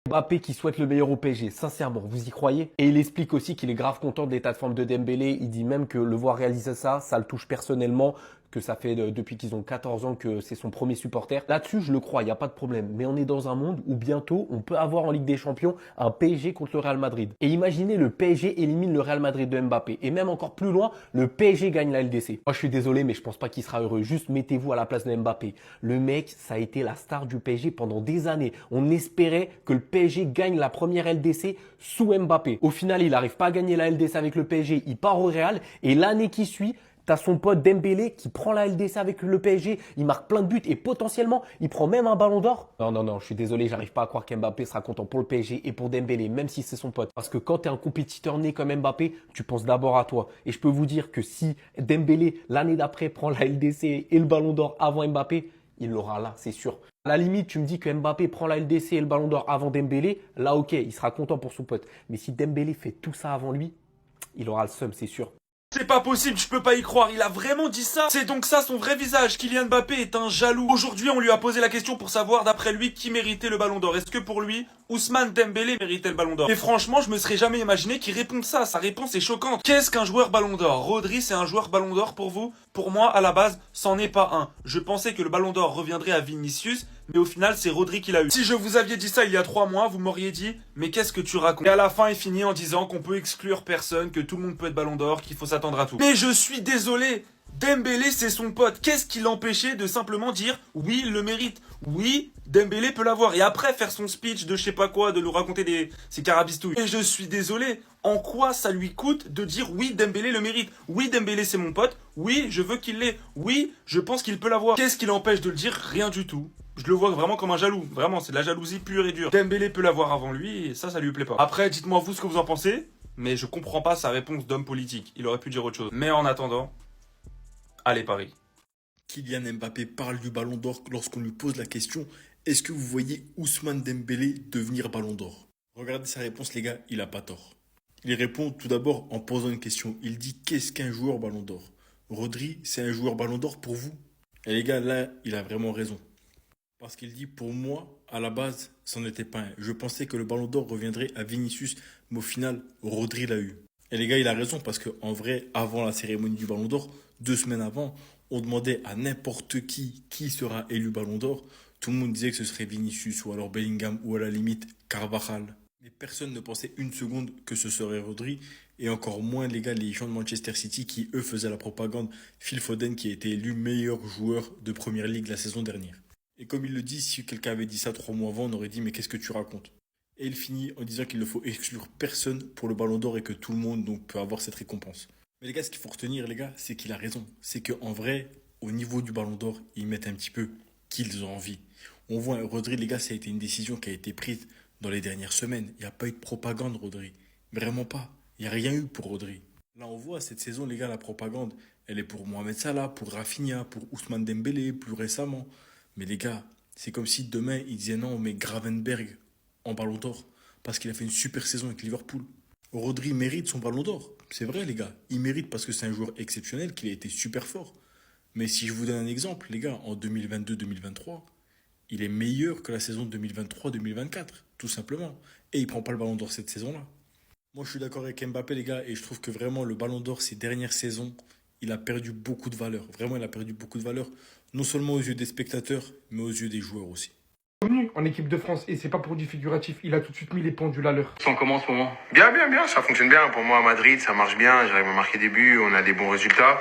Mbappé qui souhaite le meilleur au PSG, sincèrement, vous y croyez? Et il explique aussi qu'il est grave content de l'état de forme de Dembélé. Il dit même que le voir réaliser ça, ça le touche personnellement, que ça fait depuis qu'ils ont 14 ans que c'est son premier supporter. Là-dessus, je le crois, il n'y a pas de problème. Mais on est dans un monde où bientôt, on peut avoir en Ligue des Champions un PSG contre le Real Madrid. Et imaginez, le PSG élimine le Real Madrid de Mbappé. Et même encore plus loin, le PSG gagne la LDC. Moi, je suis désolé, mais je pense pas qu'il sera heureux. Juste mettez-vous à la place de Mbappé. Le mec, ça a été la star du PSG pendant des années. On espérait que le PSG gagne la première LDC sous Mbappé. Au final, il n'arrive pas à gagner la LDC avec le PSG. Il part au Real. Et l'année qui suit, t'as son pote Dembélé qui prend la LDC avec le PSG, il marque plein de buts et potentiellement, il prend même un ballon d'or. Non, je suis désolé, j'arrive pas à croire qu'Mbappé sera content pour le PSG et pour Dembélé, même si c'est son pote. Parce que quand t'es un compétiteur né comme Mbappé, tu penses d'abord à toi. Et je peux vous dire que si Dembélé, l'année d'après, prend la LDC et le ballon d'or avant Mbappé, il l'aura là, c'est sûr. À la limite, tu me dis que Mbappé prend la LDC et le ballon d'or avant Dembélé, là ok, il sera content pour son pote. Mais si Dembélé fait tout ça avant lui, il aura le seum, c'est sûr. C'est pas possible, je peux pas y croire, il a vraiment dit ça? C'est donc ça son vrai visage, Kylian Mbappé est un jaloux. Aujourd'hui, on lui a posé la question pour savoir d'après lui qui méritait le ballon d'or. Est-ce que pour lui, Ousmane Dembélé méritait le ballon d'or? Et franchement, je me serais jamais imaginé qu'il réponde ça, sa réponse est choquante. Qu'est-ce qu'un joueur ballon d'or? Rodri, c'est un joueur ballon d'or pour vous? Pour moi, à la base, c'en est pas un. Je pensais que le ballon d'or reviendrait à Vinicius, mais au final, c'est Rodri qui l'a eu. Si je vous aviez dit ça il y a 3 mois, vous m'auriez dit, mais qu'est-ce que tu racontes? Et à la fin, il finit en disant qu'on peut exclure personne, que tout le monde peut être ballon d'or, qu'il faut s'attendre à tout. Mais je suis désolé, Dembélé, c'est son pote. Qu'est-ce qui l'empêchait de simplement dire, oui, il le mérite. Oui, Dembélé peut l'avoir. Et après, faire son speech de je sais pas quoi, de nous raconter ses carabistouilles. Et je suis désolé, en quoi ça lui coûte de dire oui, Dembélé le mérite? Oui, Dembélé, c'est mon pote. Oui, je veux qu'il l'ait. Oui, je pense qu'il peut l'avoir. Qu'est-ce qui l'empêche de le dire? Rien du tout. Je le vois vraiment comme un jaloux. Vraiment, c'est de la jalousie pure et dure. Dembélé peut l'avoir avant lui et ça lui plaît pas. Après, dites-moi vous ce que vous en pensez. Mais je comprends pas sa réponse d'homme politique. Il aurait pu dire autre chose. Mais en attendant, allez Paris. Kylian Mbappé parle du ballon d'or lorsqu'on lui pose la question est-ce que vous voyez Ousmane Dembélé devenir ballon d'or? Regardez sa réponse, les gars, il a pas tort. Il répond tout d'abord en posant une question. Il dit qu'est-ce qu'un joueur ballon d'or? Rodri, c'est un joueur ballon d'or pour vous? Et les gars, là, il a vraiment raison. Parce qu'il dit pour moi, à la base, c'en était pas un. Je pensais que le ballon d'or reviendrait à Vinicius, mais au final, Rodri l'a eu. Et les gars, il a raison parce qu'en vrai, avant la cérémonie du ballon d'or, 2 semaines avant, on demandait à n'importe qui sera élu ballon d'or. Tout le monde disait que ce serait Vinicius ou alors Bellingham ou à la limite Carvajal. Mais personne ne pensait une seconde que ce serait Rodri. Et encore moins, les gars, les gens de Manchester City qui, eux, faisaient la propagande. Phil Foden qui a été élu meilleur joueur de Première Ligue la saison dernière. Et comme il le dit, si quelqu'un avait dit ça 3 mois avant, on aurait dit mais qu'est-ce que tu racontes? Et il finit en disant qu'il ne faut exclure personne pour le ballon d'or et que tout le monde donc, peut avoir cette récompense. Mais les gars, ce qu'il faut retenir, les gars, c'est qu'il a raison. C'est qu'en vrai, au niveau du ballon d'or, ils mettent un petit peu qu'ils ont envie. On voit Rodri, les gars, ça a été une décision qui a été prise dans les dernières semaines. Il n'y a pas eu de propagande, Rodri. Vraiment pas. Il n'y a rien eu pour Rodri. Là, on voit cette saison, les gars, la propagande, elle est pour Mohamed Salah, pour Rafinha, pour Ousmane Dembélé, plus récemment. Mais les gars, c'est comme si demain, ils disaient non, on met Gravenberg en ballon d'or parce qu'il a fait une super saison avec Liverpool. Rodri mérite son ballon d'or. C'est vrai, les gars. Il mérite parce que c'est un joueur exceptionnel, qu'il a été super fort. Mais si je vous donne un exemple, les gars, en 2022-2023, il est meilleur que la saison 2023-2024, tout simplement. Et il ne prend pas le ballon d'or cette saison-là. Moi, je suis d'accord avec Mbappé, les gars, et je trouve que vraiment, le ballon d'or, ces dernières saisons, il a perdu beaucoup de valeur. Vraiment, il a perdu beaucoup de valeur, non seulement aux yeux des spectateurs, mais aux yeux des joueurs aussi. Revenu en équipe de France et c'est pas pour du figuratif, il a tout de suite mis les pendules à l'heure. Sens comment en ce moment? Bien, ça fonctionne bien. Pour moi, à Madrid, ça marche bien. J'arrive à marquer des buts, on a des bons résultats.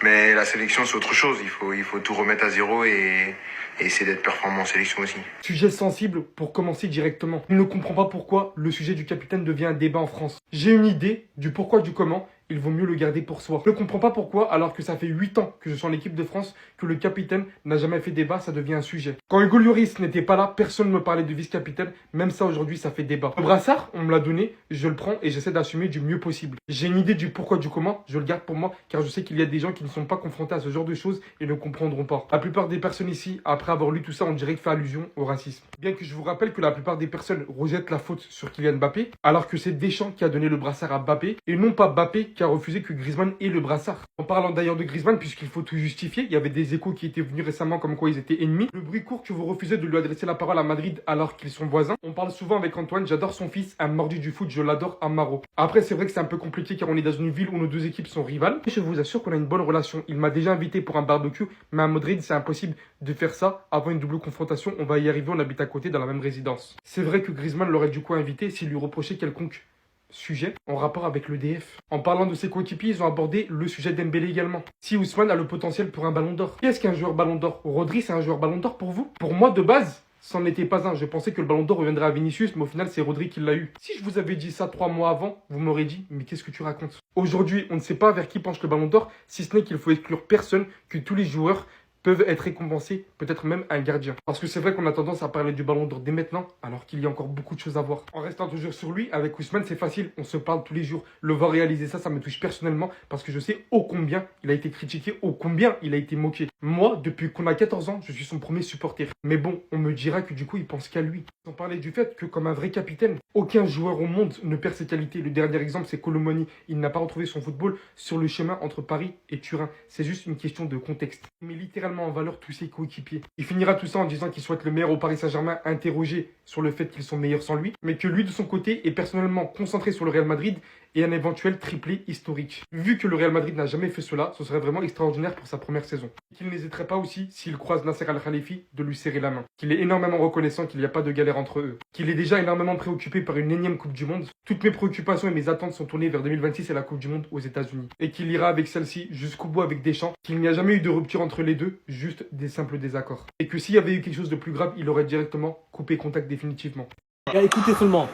Mais la sélection, c'est autre chose. Il faut tout remettre à zéro et essayer d'être performant en sélection aussi. Sujet sensible pour commencer directement. Il ne comprend pas pourquoi le sujet du capitaine devient un débat en France. J'ai une idée du pourquoi, du comment. Il vaut mieux le garder pour soi. Je ne comprends pas pourquoi, alors que ça fait 8 ans que je suis en équipe de France, que le capitaine n'a jamais fait débat, ça devient un sujet. Quand Hugo Lloris n'était pas là, personne ne me parlait de vice-capitaine. Même ça, aujourd'hui, ça fait débat. Le brassard, on me l'a donné, je le prends et j'essaie d'assumer du mieux possible. J'ai une idée du pourquoi, du comment, je le garde pour moi, car je sais qu'il y a des gens qui ne sont pas confrontés à ce genre de choses et ne comprendront pas. La plupart des personnes ici, après avoir lu tout ça, on dirait que fait allusion au racisme. Bien que je vous rappelle que la plupart des personnes rejettent la faute sur Kylian Mbappé, alors que c'est Deschamps qui a donné le brassard à Mbappé, et non pas Mbappé qui a refusé que Griezmann ait le brassard. En parlant d'ailleurs de Griezmann, puisqu'il faut tout justifier, il y avait des échos qui étaient venus récemment comme quoi ils étaient ennemis. Le bruit court que vous refusez de lui adresser la parole à Madrid alors qu'ils sont voisins. On parle souvent avec Antoine, j'adore son fils, un mordu du foot, je l'adore, Amaro. Après, c'est vrai que c'est un peu compliqué car on est dans une ville où nos deux équipes sont rivales. Je vous assure qu'on a une bonne relation. Il m'a déjà invité pour un barbecue, mais à Madrid, c'est impossible de faire ça avant une double confrontation. On va y arriver, on habite à côté dans la même résidence. C'est vrai que Griezmann l'aurait du coup invité s'il lui reprochait quelconque sujet en rapport avec l'EDF. En parlant de ses coéquipiers, ils ont abordé le sujet d'Embélé également. Si Ousmane a le potentiel pour un ballon d'or. Qui est-ce qu'un joueur ballon d'or? Rodri, c'est un joueur ballon d'or pour vous? Pour moi, de base, c'en était pas un. Je pensais que le ballon d'or reviendrait à Vinicius, mais au final, c'est Rodri qui l'a eu. Si je vous avais dit ça 3 mois avant, vous m'aurez dit, mais qu'est-ce que tu racontes? Aujourd'hui, on ne sait pas vers qui penche le ballon d'or, si ce n'est qu'il faut exclure personne, que tous les joueurs peuvent être récompensés, peut-être même un gardien. Parce que c'est vrai qu'on a tendance à parler du ballon d'or dès maintenant, alors qu'il y a encore beaucoup de choses à voir. En restant toujours sur lui, avec Ousmane, c'est facile, on se parle tous les jours. Le voir réaliser ça, ça me touche personnellement, parce que je sais ô combien il a été critiqué, ô combien il a été moqué. Moi, depuis qu'on a 14 ans, je suis son premier supporter. Mais bon, on me dira que du coup, il pense qu'à lui. Sans parler du fait que, comme un vrai capitaine, aucun joueur au monde ne perd ses qualités. Le dernier exemple, c'est Colomani. Il n'a pas retrouvé son football sur le chemin entre Paris et Turin. C'est juste une question de contexte. Mais littéralement en valeur tous ses coéquipiers. Il finira tout ça en disant qu'il souhaite le meilleur au Paris Saint-Germain, interrogé sur le fait qu'ils sont meilleurs sans lui, mais que lui de son côté est personnellement concentré sur le Real Madrid et un éventuel triplé historique. Vu que le Real Madrid n'a jamais fait cela, ce serait vraiment extraordinaire pour sa première saison. Qu'il n'hésiterait pas aussi, s'il croise Nasser Al-Khalifi, de lui serrer la main. Qu'il est énormément reconnaissant qu'il n'y a pas de galère entre eux. Qu'il est déjà énormément préoccupé par une énième Coupe du Monde. Toutes mes préoccupations et mes attentes sont tournées vers 2026 et la Coupe du Monde aux États-Unis. Et qu'il ira avec celle-ci jusqu'au bout avec Deschamps. Qu'il n'y a jamais eu de rupture entre les deux, juste des simples désaccords. Et que s'il y avait eu quelque chose de plus grave, il aurait directement coupé contact définitivement. Écoutez seulement.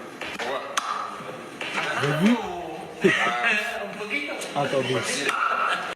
Vous avez vu? Attendez.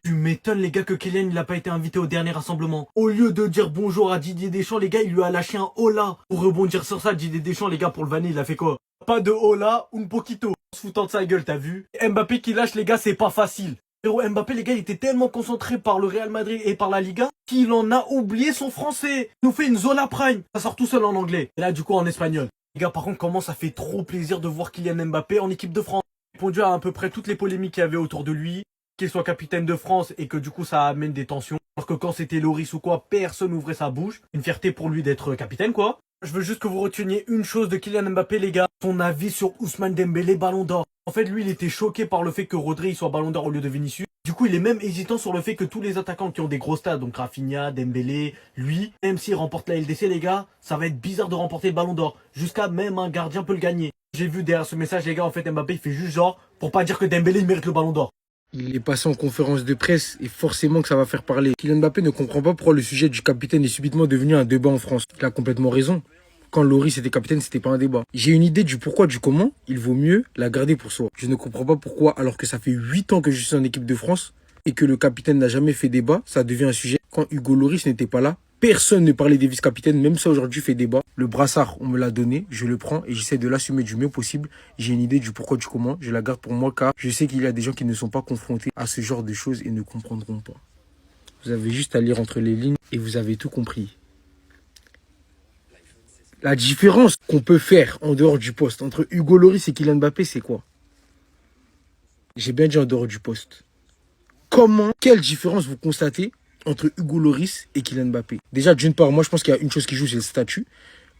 Tu m'étonnes les gars que Kylian il a pas été invité au dernier rassemblement. Au lieu de dire bonjour à Didier Deschamps, les gars, il lui a lâché un hola. Pour rebondir sur ça, Didier Deschamps, les gars, pour le vanner, il a fait quoi? Pas de hola, un poquito. En se foutant de sa gueule, t'as vu? Mbappé qui lâche, les gars, c'est pas facile. Frérot, Mbappé, les gars, il était tellement concentré par le Real Madrid et par la Liga qu'il en a oublié son français. Il nous fait une Zola Prime. Ça sort tout seul en anglais. Et là, du coup, en espagnol. Les gars, par contre, comment ça fait trop plaisir de voir Kylian Mbappé en équipe de France. Il a répondu à peu près toutes les polémiques qu'il y avait autour de lui. Qu'il soit capitaine de France et que du coup, ça amène des tensions. Alors que quand c'était Loris ou quoi, personne n'ouvrait sa bouche. Une fierté pour lui d'être capitaine, quoi. Je veux juste que vous reteniez une chose de Kylian Mbappé, les gars. Son avis sur Ousmane Dembélé, ballon d'or. En fait, lui, il était choqué par le fait que Rodri soit ballon d'or au lieu de Vinicius. Du coup, il est même hésitant sur le fait que tous les attaquants qui ont des gros stades, donc Rafinha, Dembélé, lui, même s'il remporte la LDC, les gars, ça va être bizarre de remporter le ballon d'or. Jusqu'à même un gardien peut le gagner. J'ai vu derrière ce message, les gars, en fait, Mbappé, il fait juste genre, pour pas dire que Dembélé, il mérite le ballon d'or. Il est passé en conférence de presse et forcément que ça va faire parler. Kylian Mbappé ne comprend pas pourquoi le sujet du capitaine est subitement devenu un débat en France. Il a complètement raison. Quand Loris était capitaine, c'était pas un débat. J'ai une idée du pourquoi, du comment. Il vaut mieux la garder pour soi. Je ne comprends pas pourquoi, alors que ça fait 8 ans que je suis en équipe de France et que le capitaine n'a jamais fait débat, ça devient un sujet. Quand Hugo Loris n'était pas là, personne ne parlait des vice-capitaines, même ça aujourd'hui fait débat. Le brassard, on me l'a donné, je le prends et j'essaie de l'assumer du mieux possible. J'ai une idée du pourquoi, du comment. Je la garde pour moi car je sais qu'il y a des gens qui ne sont pas confrontés à ce genre de choses et ne comprendront pas. Vous avez juste à lire entre les lignes et vous avez tout compris. La différence qu'on peut faire en dehors du poste entre Hugo Loris et Kylian Mbappé, c'est quoi? J'ai bien dit en dehors du poste. Quelle différence vous constatez entre Hugo Loris et Kylian Mbappé? Déjà, d'une part, moi je pense qu'il y a une chose qui joue, c'est le statut.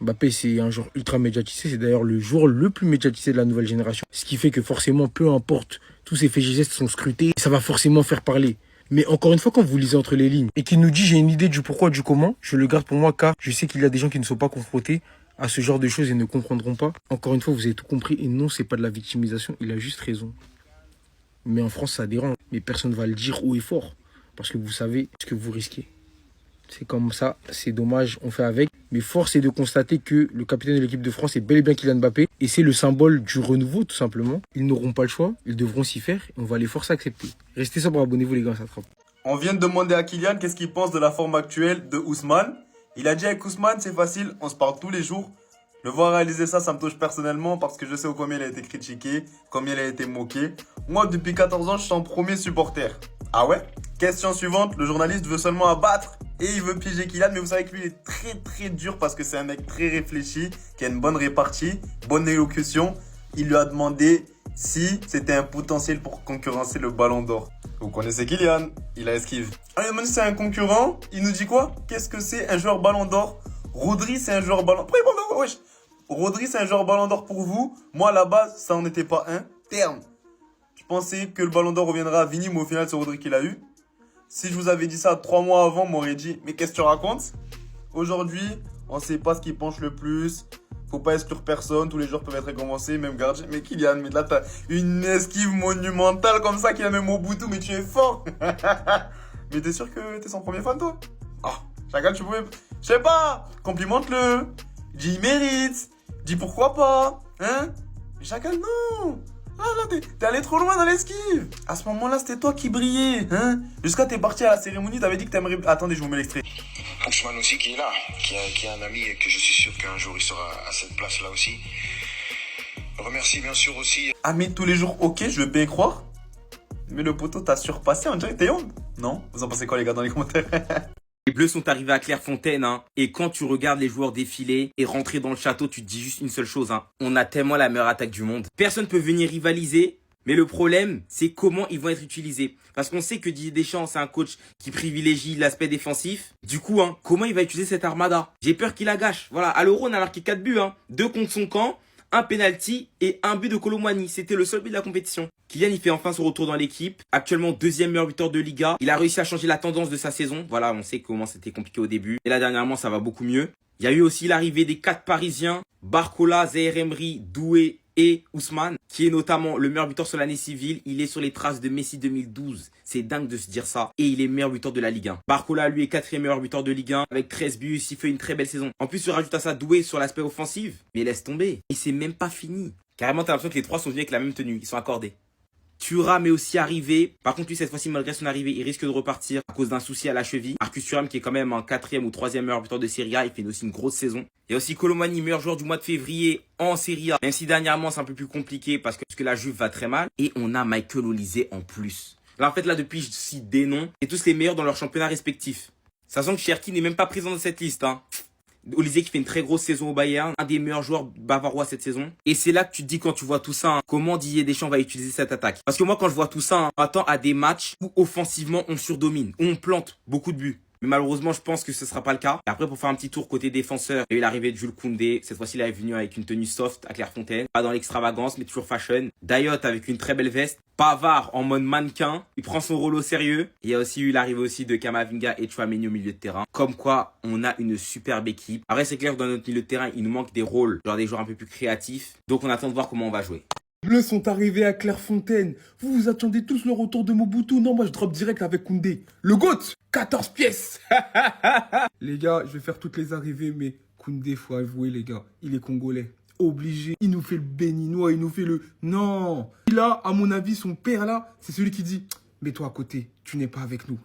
Mbappé, c'est un joueur ultra médiatisé. C'est d'ailleurs le joueur le plus médiatisé de la nouvelle génération. Ce qui fait que forcément, peu importe, tous ses faits et gestes sont scrutés. Ça va forcément faire parler. Mais encore une fois, quand vous lisez entre les lignes et qu'il nous dit j'ai une idée du pourquoi, du comment, je le garde pour moi car je sais qu'il y a des gens qui ne sont pas confrontés à ce genre de choses et ne comprendront pas. Encore une fois, vous avez tout compris et non, c'est pas de la victimisation, il a juste raison. Mais en France, ça dérange. Mais personne ne va le dire haut et fort parce que vous savez ce que vous risquez. C'est comme ça, c'est dommage, on fait avec. Mais force est de constater que le capitaine de l'équipe de France est bel et bien Kylian Mbappé. Et c'est le symbole du renouveau, tout simplement. Ils n'auront pas le choix, ils devront s'y faire. Et on va les forcer à accepter. Restez sobre, abonnez-vous les gars, ça attrape. On vient de demander à Kylian qu'est-ce qu'il pense de la forme actuelle de Ousmane. Il a dit avec Ousmane, c'est facile, on se parle tous les jours. Le voir réaliser ça, ça me touche personnellement parce que je sais combien il a été critiqué, combien il a été moqué. Moi, depuis 14 ans, je suis son premier supporter. Ah ouais? Question suivante, le journaliste veut seulement abattre et il veut piéger Kylian, mais vous savez que lui il est très très dur parce que c'est un mec très réfléchi, qui a une bonne répartie, bonne élocution. Il lui a demandé si c'était un potentiel pour concurrencer le Ballon d'Or. Vous connaissez Kylian, il a esquive. Allez, maintenant c'est un concurrent, il nous dit quoi? Qu'est-ce que c'est un joueur Ballon d'Or? Rodri, c'est un joueur Ballon d'Or. Wesh. Rodri, c'est un joueur Ballon d'Or pour vous. Moi, à la base, ça n'en était pas un. Terme. Je pensais que le Ballon d'Or reviendra à Vini, mais au final, c'est Rodri qui l'a eu. Si je vous avais dit ça 3 mois avant, on m'aurait dit, mais qu'est-ce que tu racontes? Aujourd'hui, on ne sait pas ce qui penche le plus. Faut pas exclure personne, tous les joueurs peuvent être récompensés, même gardien. Mais Kylian, mais là, t'as une esquive monumentale comme ça, qu'il a même au Mobutu, mais tu es fort. Mais t'es sûr que t'es son premier fan, toi? Ah, chacun, tu pouvais... Je sais pas, complimente-le. Dis, il mérite. Dis, pourquoi pas. Hein? Mais chacun, non. Ah là, t'es allé trop loin dans l'esquive. À ce moment-là, c'était toi qui brillais, hein? Jusqu'à t'es parti à la cérémonie, t'avais dit que t'aimerais... Attendez, je vous mets l'extrait. Ousmane aussi qui est là, qui est un ami et que je suis sûr qu'un jour il sera à cette place-là aussi. Remercie bien sûr aussi. Ami tous les jours, ok, je veux bien y croire. Mais le poteau t'a surpassé, on dirait que t'es honte. Non? Vous en pensez quoi les gars dans les commentaires? Les Bleus sont arrivés à Clairefontaine, hein, et quand tu regardes les joueurs défiler et rentrer dans le château, tu te dis juste une seule chose, hein. On a tellement la meilleure attaque du monde. Personne ne peut venir rivaliser, mais le problème, c'est comment ils vont être utilisés. Parce qu'on sait que Didier Deschamps, c'est un coach qui privilégie l'aspect défensif. Du coup, hein, comment il va utiliser cette armada? J'ai peur qu'il la gâche. Voilà, à l'Euro, on a marqué 4 buts, hein. 2 contre son camp, un penalty et un but de Kolo Muani. C'était le seul but de la compétition. Kylian, il fait enfin son retour dans l'équipe. Actuellement, 2e meilleur buteur de Liga. Il a réussi à changer la tendance de sa saison. Voilà, on sait comment c'était compliqué au début. Et là, dernièrement, ça va beaucoup mieux. Il y a eu aussi l'arrivée des 4 Parisiens. Barcola, Zaïre Emery, Doué et Ousmane, qui est notamment le meilleur buteur sur l'année civile. Il est sur les traces de Messi 2012. C'est dingue de se dire ça. Et il est meilleur buteur de la Ligue 1. Barcola, lui, est 4e meilleur buteur de Ligue 1 avec 13 buts. Il fait une très belle saison. En plus, il rajoute à ça Doué sur l'aspect offensif. Mais laisse tomber. Et c'est même pas fini. Carrément, t'as l'impression que les 3 sont venus avec la même tenue. Ils sont accordés. Thuram est aussi arrivé. Par contre, lui, cette fois-ci, malgré son arrivée, il risque de repartir à cause d'un souci à la cheville. Marcus Thuram, qui est quand même un 4e ou 3e meilleur buteur de Serie A, il fait aussi une grosse saison. Il y a aussi Kolo Muani, meilleur joueur du mois de février en Serie A. Même si dernièrement, c'est un peu plus compliqué parce que la Juve va très mal. Et on a Michael Olise en plus. Là, en fait, là, depuis, je cite des noms. Et tous les meilleurs dans leur championnat respectif. Sachant que Cherki n'est même pas présent dans cette liste, hein. Olise qui fait une très grosse saison au Bayern, un des meilleurs joueurs bavarois cette saison. Et c'est là que tu te dis quand tu vois tout ça, hein, comment Didier Deschamps va utiliser cette attaque. Parce que moi quand je vois tout ça, hein, on attend à des matchs où offensivement on surdomine, où on plante beaucoup de buts. Mais malheureusement, je pense que ce sera pas le cas. Et après, pour faire un petit tour côté défenseur, il y a eu l'arrivée de Jules Koundé. Cette fois-ci, il est venu avec une tenue soft à Clairefontaine. Pas dans l'extravagance, mais toujours fashion. Dayot avec une très belle veste. Pavard en mode mannequin. Il prend son rôle au sérieux. Il y a aussi eu l'arrivée aussi de Kamavinga et Tchouaméni au milieu de terrain. Comme quoi, on a une superbe équipe. Après, c'est clair que dans notre milieu de terrain, il nous manque des rôles, genre des joueurs un peu plus créatifs. Donc, on attend de voir comment on va jouer. Les Bleus sont arrivés à Clairefontaine. Vous vous attendez tous le retour de Mobutu. Non, moi je drop direct avec Koundé. Le GOAT, 14 pièces. Les gars, je vais faire toutes les arrivées, mais Koundé, faut avouer les gars, il est congolais. Obligé. Il nous fait le béninois, il nous fait le... Non. Là, à mon avis, son père là, c'est celui qui dit, mets-toi à côté, tu n'es pas avec nous.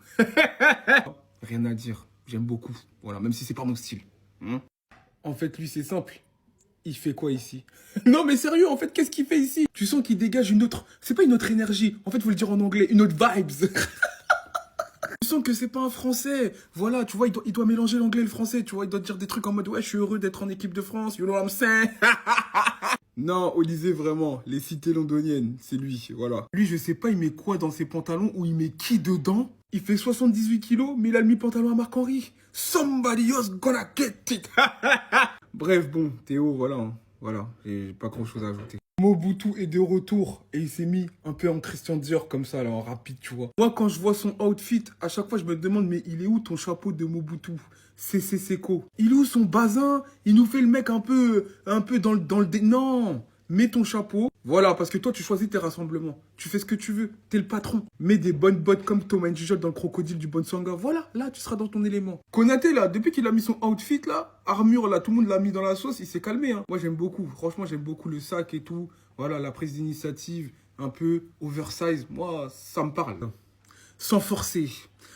Rien à dire. J'aime beaucoup. Voilà, même si c'est pas mon style. En fait, lui, c'est simple. Il fait quoi ici? Non mais sérieux, en fait, qu'est-ce qu'il fait ici? Tu sens qu'il dégage une autre... C'est pas une autre énergie. En fait, faut le dire en anglais. Une autre vibes. Tu sens que c'est pas un français. Voilà, tu vois, il doit mélanger l'anglais et le français. Tu vois, il doit dire des trucs en mode, ouais, je suis heureux d'être en équipe de France. You know what I'm saying? Non, Olise, vraiment, les cités londoniennes, c'est lui, voilà. Lui, je sais pas, il met quoi dans ses pantalons ou il met qui dedans? Il fait 78 kilos, mais il a le mi-pantalon à Marc-Henri. Somebody else gonna get it. Bref, bon, Théo, voilà, hein, voilà, j'ai pas grand-chose à ajouter. Mobutu est de retour et il s'est mis un peu en Christian Dior comme ça, là, en rapide, tu vois. Moi, quand je vois son outfit, à chaque fois, je me demande, mais il est où ton chapeau de Mobutu? C'est Seco. Il est où son bazin? Il nous fait le mec un peu dans le... Non, mets ton chapeau. Voilà, parce que toi, tu choisis tes rassemblements. Tu fais ce que tu veux. T'es le patron. Mets des bonnes bottes comme Thomas Njujol dans le crocodile du Bonsanga. Voilà, là, tu seras dans ton élément. Konaté, là, depuis qu'il a mis son outfit, là, armure, là, tout le monde l'a mis dans la sauce, il s'est calmé, hein. Moi, j'aime beaucoup. Franchement, j'aime beaucoup le sac et tout. Voilà, la prise d'initiative, un peu oversize. Moi, ça me parle. Sans forcer,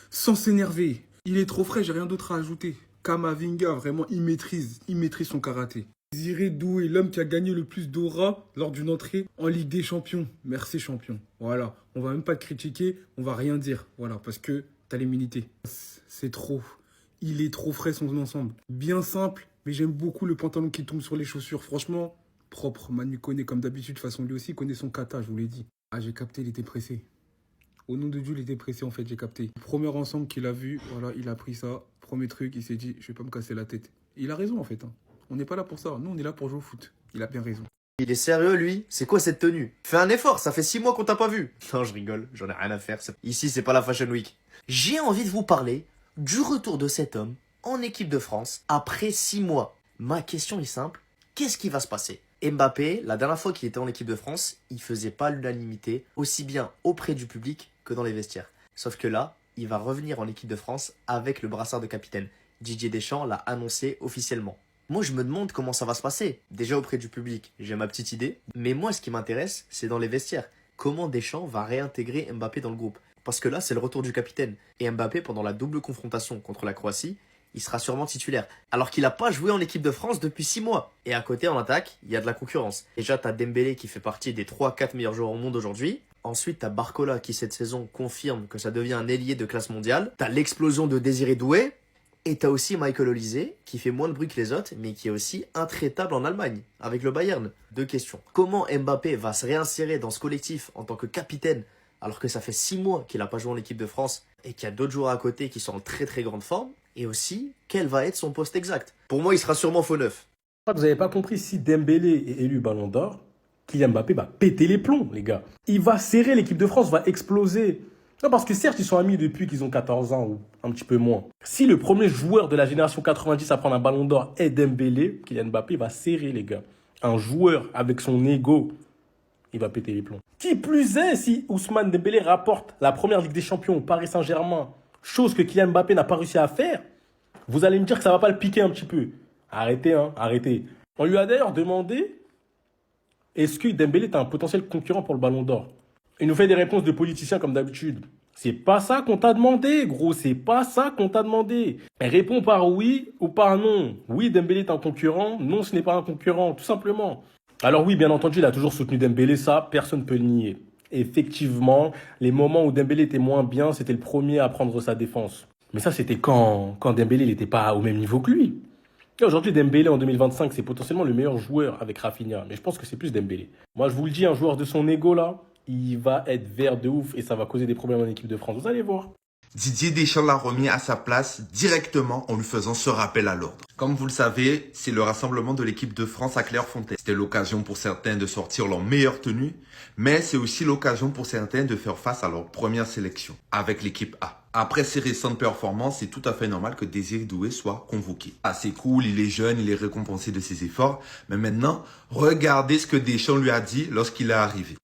sans s'énerver. Il est trop frais, j'ai rien d'autre à ajouter. Kamavinga, vraiment, il maîtrise son karaté. Désiré Doué, l'homme qui a gagné le plus d'aura lors d'une entrée en Ligue des Champions. Merci champion. Voilà, on va même pas te critiquer, on va rien dire. Voilà, parce que t'as l'immunité. C'est trop. Il est trop frais son ensemble. Bien simple, mais j'aime beaucoup le pantalon qui tombe sur les chaussures. Franchement, Propre, Manu connaît comme d'habitude, de toute façon lui aussi il connaît son kata, je vous l'ai dit. Ah j'ai capté, il était pressé. Au nom de Dieu, il était pressé en fait, j'ai capté. Premier ensemble qu'il a vu, voilà, il a pris ça. Premier truc, il s'est dit, je vais pas me casser la tête. Et il a raison en fait. Hein. On n'est pas là pour ça, nous on est là pour jouer au foot. Il a bien raison. Il est sérieux, lui? C'est quoi cette tenue? Fais un effort, ça fait 6 mois qu'on t'a pas vu. Non, je rigole, j'en ai rien à faire. Ici, c'est pas la Fashion Week. J'ai envie de vous parler du retour de cet homme en équipe de France après 6 mois. Ma question est simple, qu'est-ce qui va se passer? Mbappé, la dernière fois qu'il était en équipe de France, il faisait pas l'unanimité, aussi bien auprès du public que dans les vestiaires. Sauf que là, il va revenir en équipe de France avec le brassard de capitaine. Didier Deschamps l'a annoncé officiellement. Moi, je me demande comment ça va se passer. Déjà auprès du public, j'ai ma petite idée. Mais moi, ce qui m'intéresse, c'est dans les vestiaires. Comment Deschamps va réintégrer Mbappé dans le groupe? Parce que là, c'est le retour du capitaine. Et Mbappé, pendant la double confrontation contre la Croatie, il sera sûrement titulaire. Alors qu'il n'a pas joué en équipe de France depuis 6 mois. Et à côté, en attaque, il y a de la concurrence. Déjà, t'as Dembélé qui fait partie des 3-4 meilleurs joueurs au monde aujourd'hui. Ensuite, t'as Barcola qui, cette saison, confirme que ça devient un ailier de classe mondiale. T'as l'explosion de Désiré Doué. Et t'as aussi Michael Olise, qui fait moins de bruit que les autres, mais qui est aussi intraitable en Allemagne, avec le Bayern. 2 questions. Comment Mbappé va se réinsérer dans ce collectif en tant que capitaine, alors que ça fait 6 mois qu'il n'a pas joué en équipe de France, et qu'il y a d'autres joueurs à côté qui sont en très très grande forme? Et aussi, quel va être son poste exact? Pour moi, il sera sûrement faux neuf. Vous n'avez pas compris, si Dembélé est élu Ballon d'Or, Kylian Mbappé va péter les plombs, les gars. Il va serrer, l'équipe de France va exploser. Non, parce que certes, ils sont amis depuis qu'ils ont 14 ans ou un petit peu moins. Si le premier joueur de la génération 90 à prendre un Ballon d'Or est Dembélé, Kylian Mbappé va serrer, les gars. Un joueur avec son ego, il va péter les plombs. Qui plus est, si Ousmane Dembélé rapporte la première Ligue des Champions au Paris Saint-Germain, chose que Kylian Mbappé n'a pas réussi à faire, vous allez me dire que ça va pas le piquer un petit peu. Arrêtez, hein, arrêtez. On lui a d'ailleurs demandé, est-ce que Dembélé est un potentiel concurrent pour le Ballon d'Or? Il nous fait des réponses de politiciens comme d'habitude. C'est pas ça qu'on t'a demandé, gros, c'est pas ça qu'on t'a demandé. Réponds par oui ou par non. Oui, Dembélé est un concurrent, non, ce n'est pas un concurrent, tout simplement. Alors oui, bien entendu, il a toujours soutenu Dembélé, ça, personne ne peut le nier. Effectivement, les moments où Dembélé était moins bien, c'était le premier à prendre sa défense. Mais ça, c'était quand Dembélé n'était pas au même niveau que lui. Et aujourd'hui, Dembélé en 2025, c'est potentiellement le meilleur joueur avec Rafinha. Mais je pense que c'est plus Dembélé. Moi, je vous le dis, un joueur de son ego, là, il va être vert de ouf et ça va causer des problèmes en équipe de France. Vous allez voir. Didier Deschamps l'a remis à sa place directement en lui faisant ce rappel à l'ordre. Comme vous le savez, c'est le rassemblement de l'équipe de France à Clairefontaine. C'était l'occasion pour certains de sortir leur meilleure tenue, mais c'est aussi l'occasion pour certains de faire face à leur première sélection avec l'équipe A. Après ses récentes performances, c'est tout à fait normal que Désiré Doué soit convoqué. Ah, c'est cool, il est jeune, il est récompensé de ses efforts, mais maintenant, regardez ce que Deschamps lui a dit lorsqu'il est arrivé.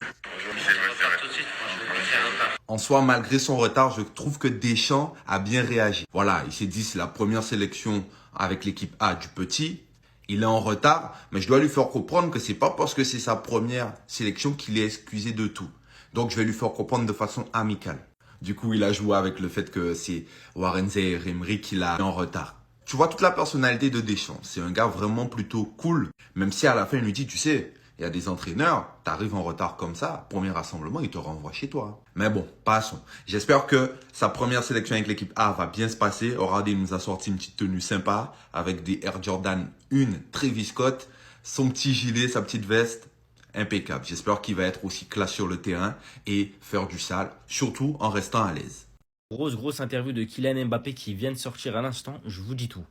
En soi, malgré son retard, je trouve que Deschamps a bien réagi. Voilà, il s'est dit c'est la première sélection avec l'équipe A du petit. Il est en retard, mais je dois lui faire comprendre que c'est pas parce que c'est sa première sélection qu'il est excusé de tout. Donc, je vais lui faire comprendre de façon amicale. Du coup, il a joué avec le fait que c'est Warren Zaïre-Emery qui l'a mis en retard. Tu vois toute la personnalité de Deschamps. C'est un gars vraiment plutôt cool. Même si à la fin, il lui dit, tu sais, il y a des entraîneurs, t'arrives en retard comme ça, premier rassemblement, ils te renvoient chez toi. Mais bon, passons. J'espère que sa première sélection avec l'équipe A va bien se passer. Regardez, il nous a sorti une petite tenue sympa avec des Air Jordan 1 Travis Scott, son petit gilet, sa petite veste. Impeccable. J'espère qu'il va être aussi classe sur le terrain et faire du sale, surtout en restant à l'aise. Grosse interview de Kylian Mbappé qui vient de sortir à l'instant, je vous dis tout.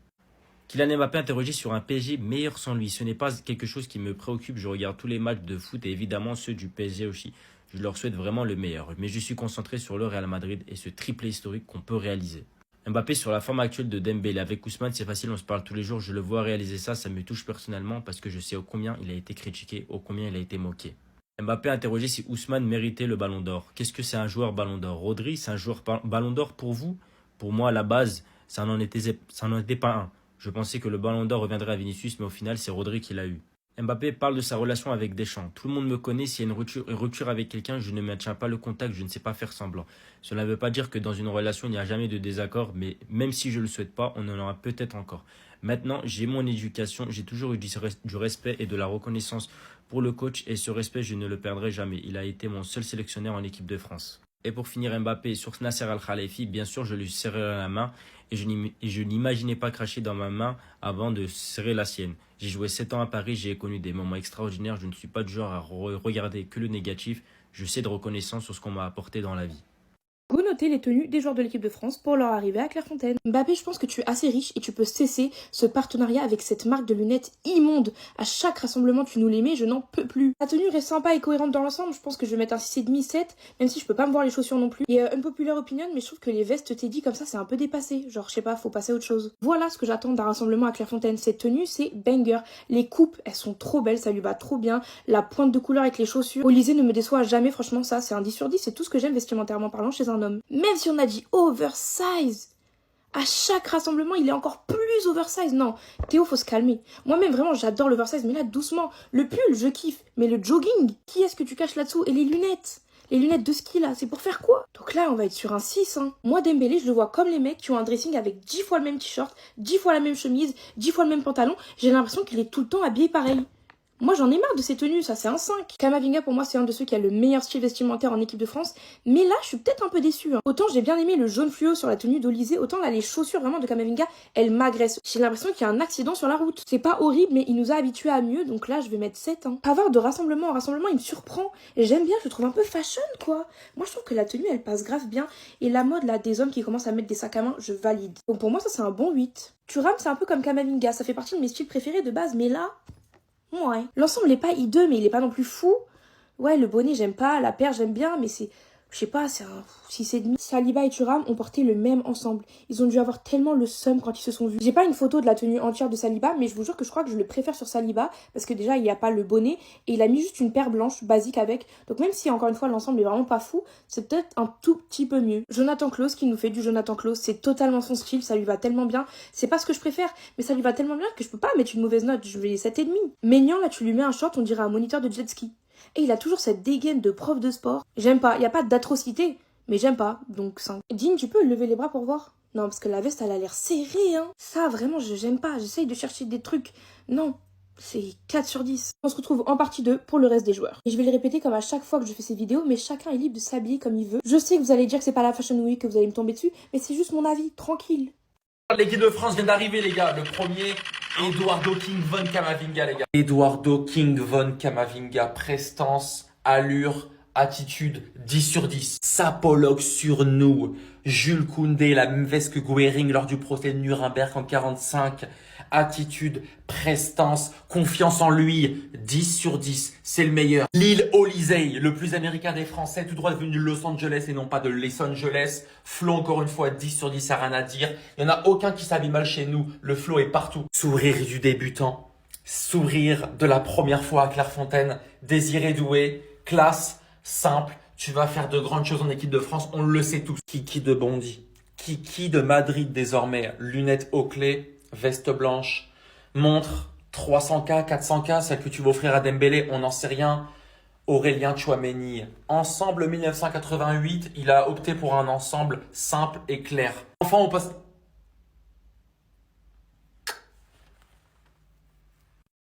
Kylian Mbappé interrogé sur un PSG meilleur sans lui. Ce n'est pas quelque chose qui me préoccupe. Je regarde tous les matchs de foot et évidemment ceux du PSG aussi. Je leur souhaite vraiment le meilleur. Mais je suis concentré sur le Real Madrid et ce triplé historique qu'on peut réaliser. Mbappé sur la forme actuelle de Dembélé. Avec Ousmane, c'est facile, on se parle tous les jours. Je le vois réaliser ça, ça me touche personnellement parce que je sais ô combien il a été critiqué, ô combien il a été moqué. Mbappé interrogé si Ousmane méritait le Ballon d'Or. Qu'est-ce que c'est un joueur Ballon d'Or? Rodri, c'est un joueur Ballon d'Or pour vous? Pour moi, à la base, ça n'en était pas un. Je pensais que le Ballon d'Or reviendrait à Vinicius, mais au final, c'est Rodri qui l'a eu. Mbappé parle de sa relation avec Deschamps. Tout le monde me connaît, s'il y a une rupture avec quelqu'un, je ne maintiens pas le contact, je ne sais pas faire semblant. Cela ne veut pas dire que dans une relation, il n'y a jamais de désaccord, mais même si je ne le souhaite pas, on en aura peut-être encore. Maintenant, j'ai mon éducation, j'ai toujours eu du respect et de la reconnaissance pour le coach, et ce respect, je ne le perdrai jamais. Il a été mon seul sélectionneur en équipe de France. Et pour finir, Mbappé sur Nasser Al-Khelaifi, bien sûr, je lui serrerai la main et je n'imaginais pas cracher dans ma main avant de serrer la sienne. J'ai joué 7 ans à Paris, j'ai connu des moments extraordinaires. Je ne suis pas du genre à regarder que le négatif. Je sais de reconnaissance sur ce qu'on m'a apporté dans la vie. Vous notez les tenues des joueurs de l'équipe de France pour leur arrivée à Clairefontaine. Mbappé, je pense que tu es assez riche et tu peux cesser ce partenariat avec cette marque de lunettes immonde. À chaque rassemblement, tu nous les mets, je n'en peux plus. La tenue reste sympa et cohérente dans l'ensemble, je pense que je vais mettre un 6,5, 7, même si je peux pas me voir les chaussures non plus. Et unpopular opinion, mais je trouve que les vestes Teddy comme ça, c'est un peu dépassé. Genre, je sais pas, faut passer à autre chose. Voilà ce que j'attends d'un rassemblement à Clairefontaine. Cette tenue, c'est banger. Les coupes, elles sont trop belles, ça lui va trop bien. La pointe de couleur avec les chaussures. Olysée ne me déçoit jamais, franchement, ça, c'est un 10 sur 10, c'est tout ce que j'aime vestimentairement parlant chez un homme. Même si on a dit oversize, à chaque rassemblement, il est encore plus oversize. Non, Théo, faut se calmer. Moi-même, vraiment, j'adore l'oversize, mais là, doucement. Le pull, je kiffe. Mais le jogging, qui est-ce que tu caches là-dessous? Et les lunettes? Les lunettes de ski, là, c'est pour faire quoi? Donc là, on va être sur un 6, hein. Moi, Dembélé, je le vois comme les mecs qui ont un dressing avec 10 fois le même t-shirt, 10 fois la même chemise, 10 fois le même pantalon. J'ai l'impression qu'il est tout le temps habillé pareil. Moi, j'en ai marre de ces tenues, ça c'est un 5. Kamavinga, pour moi, c'est un de ceux qui a le meilleur style vestimentaire en équipe de France. Mais là, je suis peut-être un peu déçue. Hein. Autant j'ai bien aimé le jaune fluo sur la tenue d'Olysée, autant là, les chaussures vraiment de Kamavinga, elles m'agressent. J'ai l'impression qu'il y a un accident sur la route. C'est pas horrible, mais il nous a habitués à mieux, donc là, je vais mettre 7. Hein. Pavard de rassemblement en rassemblement, il me surprend. J'aime bien, je le trouve un peu fashion, quoi. Moi, je trouve que la tenue, elle passe grave bien. Et la mode, là, des hommes qui commencent à mettre des sacs à main, je valide. Donc pour moi, ça, c'est un bon 8. Thuram, c'est un peu comme Kamavinga, ça fait partie de mes styles préférés de base, mais là... Ouais. L'ensemble n'est pas hideux, mais il est pas non plus fou. Ouais, le bonnet, j'aime pas. La paire, j'aime bien, mais c'est... Je sais pas, c'est un 6,5. Saliba et Thuram ont porté le même ensemble. Ils ont dû avoir tellement le seum quand ils se sont vus. J'ai pas une photo de la tenue entière de Saliba, mais je vous jure que je crois que je le préfère sur Saliba, parce que déjà, il n'y a pas le bonnet, et il a mis juste une paire blanche, basique avec. Donc même si, encore une fois, l'ensemble est vraiment pas fou, c'est peut-être un tout petit peu mieux. Jonathan Klaus qui nous fait du Jonathan Klaus, c'est totalement son style, ça lui va tellement bien. C'est pas ce que je préfère, mais ça lui va tellement bien que je peux pas mettre une mauvaise note, je vais 7,5. Maignan, là, tu lui mets un short, on dirait un moniteur de jet ski. Et il a toujours cette dégaine de prof de sport. J'aime pas, y a pas d'atrocité. Mais j'aime pas, donc 5. Dean, tu peux lever les bras pour voir? Non, parce que la veste, elle a l'air serrée, hein. Ça, vraiment, j'aime pas. J'essaye de chercher des trucs. Non, c'est 4 sur 10. On se retrouve en partie 2 pour le reste des joueurs. Et je vais le répéter comme à chaque fois que je fais ces vidéos, mais chacun est libre de s'habiller comme il veut. Je sais que vous allez dire que c'est pas la Fashion Week, que vous allez me tomber dessus, mais c'est juste mon avis, tranquille. L'équipe de France vient d'arriver, les gars. Le premier, Eduardo King von Camavinga, les gars. Eduardo King von Camavinga, prestance, allure, attitude, 10 sur 10. Sapologue sur nous. Jules Koundé, la même veste que Guering lors du procès de Nuremberg en 45. Attitude, prestance, confiance en lui, 10 sur 10, c'est le meilleur. Lil Olysée, le plus américain des Français, tout droit venu de Los Angeles et non pas de Los Angeles. Flo, encore une fois, 10 sur 10, ça n'a rien à dire. Il n'y en a aucun qui s'habille mal chez nous, le flow est partout. Sourire du débutant, sourire de la première fois à Clairefontaine, Désiré Doué, classe, simple. Tu vas faire de grandes choses en équipe de France, on le sait tous. Kiki de Bondy, Kiki de Madrid désormais, lunettes aux clés, veste blanche, montre 300K, 400K, celle que tu vas offrir à Dembélé, on n'en sait rien. Aurélien Tchouaméni, ensemble 1988, il a opté pour un ensemble simple et clair. Enfin, on passe...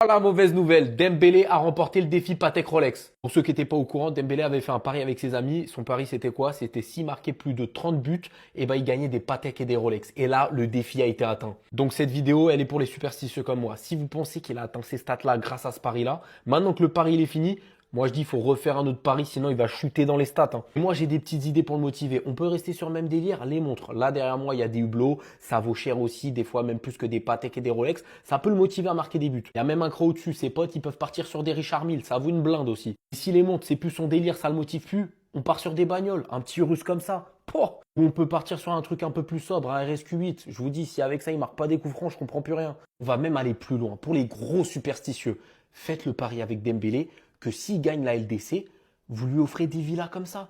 La mauvaise nouvelle, Dembélé a remporté le défi Patek Rolex. Pour ceux qui n'étaient pas au courant, Dembélé avait fait un pari avec ses amis. Son pari, c'était quoi? C'était s'il marquait plus de 30 buts, et ben il gagnait des Patek et des Rolex. Et là, le défi a été atteint. Donc cette vidéo, elle est pour les superstitieux comme moi. Si vous pensez qu'il a atteint ces stats-là grâce à ce pari-là, maintenant que le pari il est fini, moi, je dis, il faut refaire un autre pari, sinon il va chuter dans les stats. Hein. Moi, j'ai des petites idées pour le motiver. On peut rester sur le même délire, les montres. Là, derrière moi, il y a des hublots. Ça vaut cher aussi, des fois même plus que des Patek et des Rolex. Ça peut le motiver à marquer des buts. Il y a même un cran au-dessus. Ses potes, ils peuvent partir sur des Richard Mille. Ça vaut une blinde aussi. Et si les montres, c'est plus son délire, ça le motive plus, on part sur des bagnoles. Un petit russe comme ça. Pouah. Ou on peut partir sur un truc un peu plus sobre, un RSQ8. Je vous dis, si avec ça, il marque pas des coups francs, je comprends plus rien. On va même aller plus loin. Pour les gros superstitieux, faites le pari avec Dembélé que s'il gagne la LDC, vous lui offrez des villas comme ça.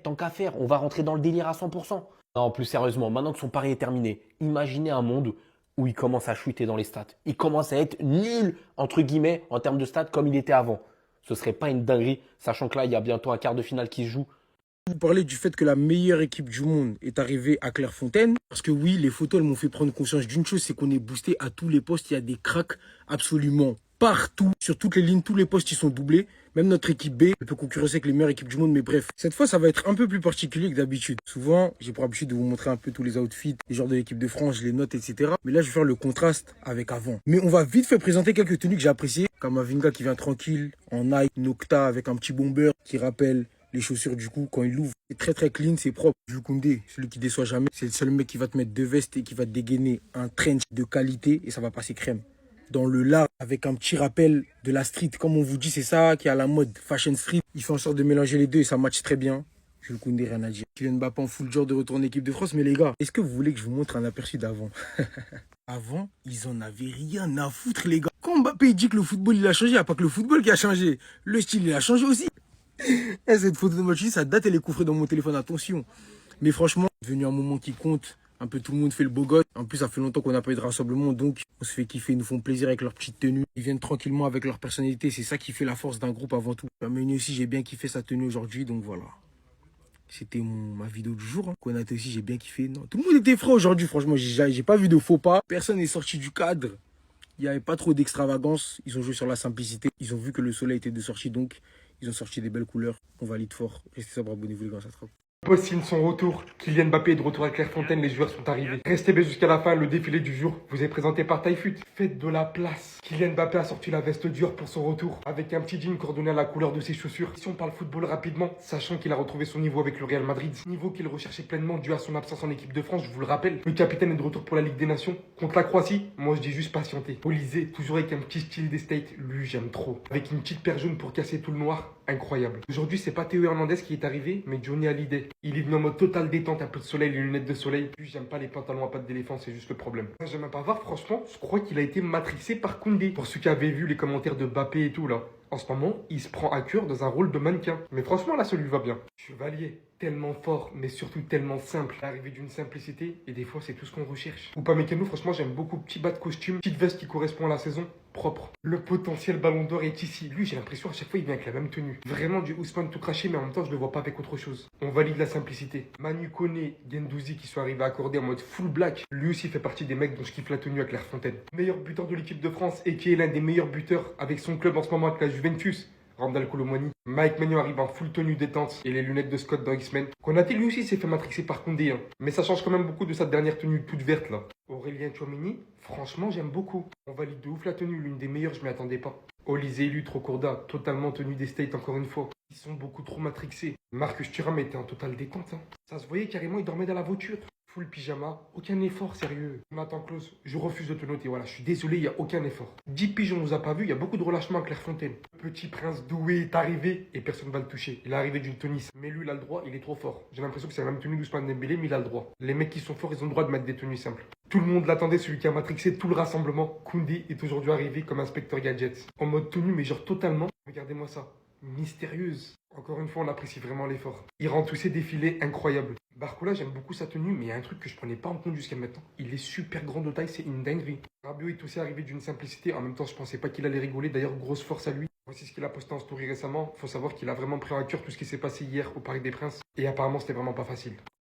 Tant qu'à faire, on va rentrer dans le délire à 100%. Non, plus sérieusement, maintenant que son pari est terminé, imaginez un monde où il commence à chuter dans les stats. Il commence à être nul, entre guillemets, en termes de stats comme il était avant. Ce serait pas une dinguerie, sachant que là, il y a bientôt un quart de finale qui se joue. Vous parlez du fait que la meilleure équipe du monde est arrivée à Clairefontaine. Parce que oui, les photos, elles m'ont fait prendre conscience d'une chose, c'est qu'on est boosté à tous les postes. Il y a des cracks absolument partout, sur toutes les lignes, tous les postes, ils sont doublés. Même notre équipe B, elle peut concurrencer avec les meilleures équipes du monde, mais bref. Cette fois, ça va être un peu plus particulier que d'habitude. Souvent, j'ai pour habitude de vous montrer un peu tous les outfits, les joueurs de l'équipe de France, je les note, etc. Mais là, je vais faire le contraste avec avant. Mais on va vite fait présenter quelques tenues que j'ai appréciées. Kamavinga qui vient tranquille, en Nike, Nocta avec un petit bomber qui rappelle les chaussures du coup quand il l'ouvre. C'est très très clean, c'est propre. Jules Koundé, celui qui déçoit jamais. C'est le seul mec qui va te mettre deux vestes et qui va te dégainer un trench de qualité et ça va passer crème. Dans le lard, avec un petit rappel de la street. Comme on vous dit, c'est ça qui est à la mode, fashion street. Il fait en sorte de mélanger les deux et ça match très bien. Jules Koundé, rien à dire. Kylian Mbappé en full genre de retour en équipe de France. Mais les gars, est-ce que vous voulez que je vous montre un aperçu d'avant? Avant, ils en avaient rien à foutre, les gars. Quand Mbappé dit que le football il a changé, il n'y a pas que le football qui a changé. Le style il a changé aussi. Et cette photo de match, ça date, elle est coffrée dans mon téléphone, attention. Mais franchement, c'est devenu un moment qui compte. Un peu tout le monde fait le beau gosse. En plus, ça fait longtemps qu'on n'a pas eu de rassemblement, donc on se fait kiffer. Ils nous font plaisir avec leur petite tenue. Ils viennent tranquillement avec leur personnalité. C'est ça qui fait la force d'un groupe avant tout. Menu aussi, j'ai bien kiffé sa tenue aujourd'hui, donc voilà. C'était ma vidéo du jour. Konaté aussi, j'ai bien kiffé. Non, tout le monde était frais aujourd'hui, franchement. J'ai pas vu de faux pas. Personne n'est sorti du cadre. Il n'y avait pas trop d'extravagance. Ils ont joué sur la simplicité. Ils ont vu que le soleil était de sortie, donc ils ont sorti des belles couleurs. On valide fort. Restez sobre, abonnez-vous les gars, ça se Post signe son retour. Kylian Mbappé est de retour à Clairefontaine, les joueurs sont arrivés. Restez bien jusqu'à la fin, le défilé du jour vous est présenté par Taifut. Faites de la place. Kylian Mbappé a sorti la veste dure pour son retour, avec un petit jean coordonné à la couleur de ses chaussures. Si on parle football rapidement, sachant qu'il a retrouvé son niveau avec le Real Madrid, niveau qu'il recherchait pleinement dû à son absence en équipe de France, je vous le rappelle. Le capitaine est de retour pour la Ligue des Nations. Contre la Croatie, moi je dis juste patienter. Olysée, toujours avec un petit style des States, lui j'aime trop. Avec une petite paire jaune pour casser tout le noir. Incroyable. Aujourd'hui, c'est pas Théo Hernandez qui est arrivé, mais Johnny Hallyday. Il est venu en mode total détente, un peu de soleil, les lunettes de soleil. Puis j'aime pas les pantalons à pattes d'éléphant, c'est juste le problème. Benjamin Pavard, franchement, je crois qu'il a été matrixé par Koundé. Pour ceux qui avaient vu les commentaires de Mbappé et tout là. En ce moment, il se prend à cœur dans un rôle de mannequin. Mais franchement, là, ça lui va bien. Chevalier, tellement fort, mais surtout tellement simple. L'arrivée d'une simplicité, et des fois, c'est tout ce qu'on recherche. Upamecano, franchement, j'aime beaucoup. Petit bas de costume, petite veste qui correspond à la saison, propre. Le potentiel ballon d'or est ici. Lui, j'ai l'impression à chaque fois, il vient avec la même tenue. Vraiment du Ousmane tout craché, mais en même temps, je le vois pas avec autre chose. On valide la simplicité. Manu Koné, Gendouzi qui sont arrivés à accorder en mode full black. Lui aussi fait partie des mecs dont je kiffe la tenue à Clairefontaine. Meilleur buteur de l'équipe de France et qui est l'un des meilleurs buteurs avec son club en ce moment avec la Juventus. Randal Colomwani. Mike Maignan arrive en full tenue détente et les lunettes de Scott dans X-Men. Konaté lui aussi s'est fait matrixer par Koundé, hein. Mais ça change quand même beaucoup de sa dernière tenue toute verte là. Aurélien Tchouameni, franchement j'aime beaucoup. On valide de ouf la tenue, l'une des meilleures, je m'y attendais pas. Olysée Trocourda, totalement tenue des States encore une fois. Ils sont beaucoup trop matrixés. Marcus Thuram était en totale détente, hein. Ça se voyait carrément, il dormait dans la voiture. Full pyjama, aucun effort sérieux. Nathan Klose, je refuse de te noter, voilà, je suis désolé, il n'y a aucun effort. 10 piges, on nous a pas vu, il y a beaucoup de relâchement à Clairefontaine. Petit prince doué est arrivé et personne ne va le toucher. Il est arrivé d'une tenue, mais lui il a le droit, il est trop fort. J'ai l'impression que c'est la même tenue d'Ousmane Dembélé, mais il a le droit. Les mecs qui sont forts, ils ont le droit de mettre des tenues simples. Tout le monde l'attendait, celui qui a matrixé tout le rassemblement. Koundé est aujourd'hui arrivé comme inspecteur gadget. En mode tenue, mais genre totalement, regardez-moi ça, mystérieuse. Encore une fois, on apprécie vraiment l'effort. Il rend tous ses défilés incroyables. Barcola, j'aime beaucoup sa tenue, mais il y a un truc que je prenais pas en compte jusqu'à maintenant. Il est super grand de taille, c'est une dinguerie. Rabiot est aussi arrivé d'une simplicité. En même temps, je pensais pas qu'il allait rigoler. D'ailleurs, grosse force à lui. Voici ce qu'il a posté en story récemment. Faut savoir qu'il a vraiment pris à cœur tout ce qui s'est passé hier au Parc des Princes. Et apparemment, c'était vraiment pas facile.